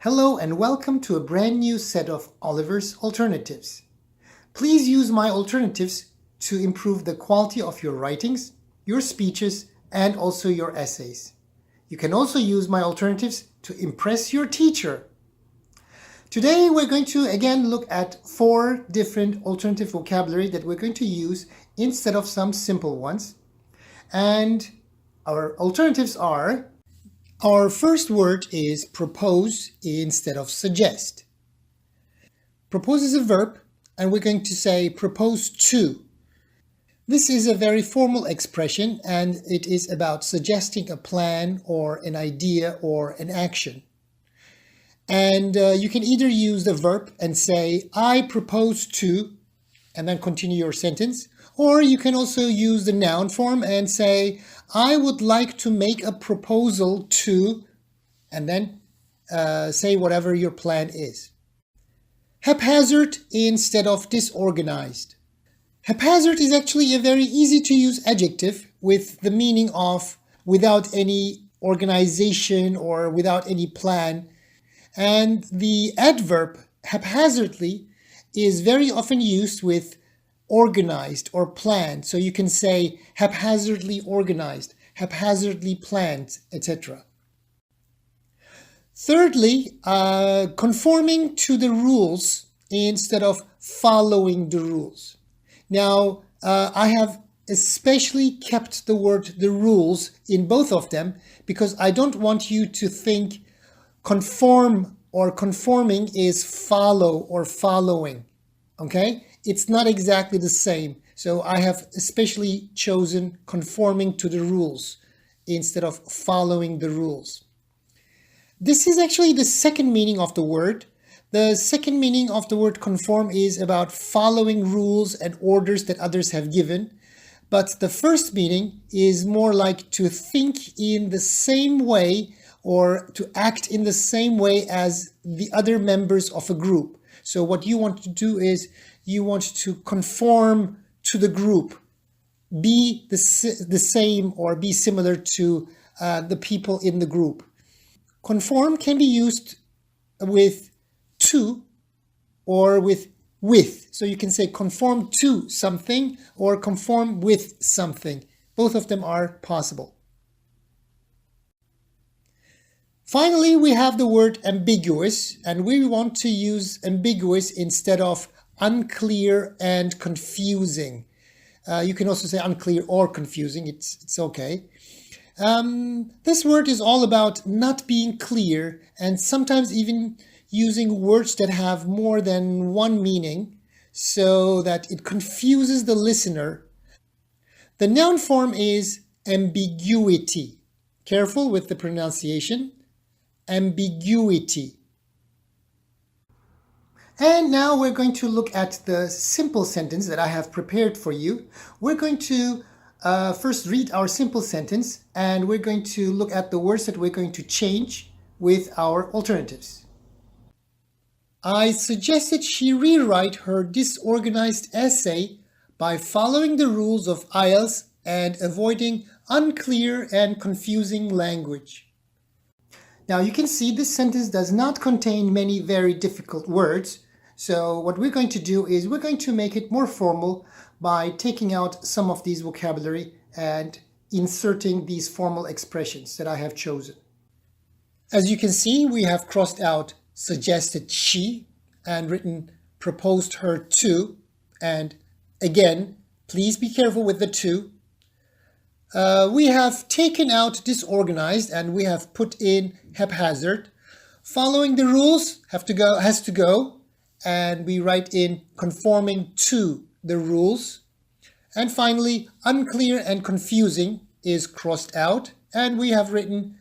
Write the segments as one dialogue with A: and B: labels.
A: Hello and welcome to a brand new set of Oliver's Alternatives. Please use my alternatives to improve the quality of your writings, your speeches, and also your essays. You can also use my alternatives to impress your teacher. Today we're going to again look at 4 different alternative vocabulary that we're going to use instead of some simple ones. And our alternatives are: our first word is propose instead of suggest. Propose is a verb, and we're going to say propose to. This is a very formal expression, and it is about suggesting a plan or an idea or an action. And you can either use the verb and say, I propose to, and then continue your sentence. Or you can also use the noun form and say, I would like to make a proposal to, and then say whatever your plan is. Haphazard instead of disorganized. Haphazard is actually a very easy to use adjective with the meaning of without any organization or without any plan. And the adverb haphazardly is very often used with organized or planned. So you can say haphazardly organized, haphazardly planned, etc. Thirdly, conforming to the rules instead of following the rules. Now, I have especially kept the word the rules in both of them because I don't want you to think conform or conforming is follow or following. Okay? It's not exactly the same. So I have especially chosen conforming to the rules instead of following the rules. This is actually the second meaning of the word. The second meaning of the word conform is about following rules and orders that others have given. But the first meaning is more like to think in the same way or to act in the same way as the other members of a group. So what you want to do is you want to conform to the group, be the same or be similar to the people in the group. Conform can be used with to or with. So you can say conform to something or conform with something. Both of them are possible. Finally, we have the word ambiguous, and we want to use ambiguous instead of unclear and confusing. You can also say unclear or confusing. It's okay. This word is all about not being clear and sometimes even using words that have more than one meaning so that it confuses the listener. The noun form is ambiguity. Careful with the pronunciation. Ambiguity. And now we're going to look at the simple sentence that I have prepared for you. We're going to first read our simple sentence, and we're going to look at the words that we're going to change with our alternatives. I suggested she rewrite her disorganized essay by following the rules of IELTS and avoiding unclear and confusing language. Now you can see this sentence does not contain many very difficult words. So what we're going to do is we're going to make it more formal by taking out some of these vocabulary and inserting these formal expressions that I have chosen. As you can see, we have crossed out suggested she and written proposed her to. And again, please be careful with the to. We have taken out disorganized and we have put in haphazard. Following the rules has to go, and we write in conforming to the rules. And finally, unclear and confusing is crossed out, and we have written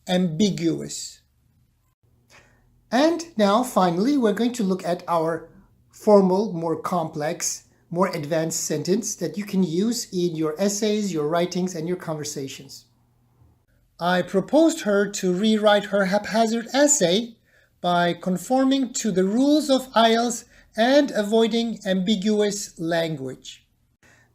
A: ambiguous. And now finally, we're going to look at our formal, more complex, more advanced sentence that you can use in your essays, your writings, and your conversations. I proposed her to rewrite her haphazard essay by conforming to the rules of IELTS and avoiding ambiguous language.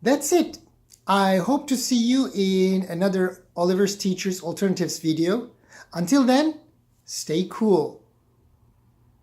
A: That's it. I hope to see you in another Oliver's Teachers Alternatives video. Until then, stay cool.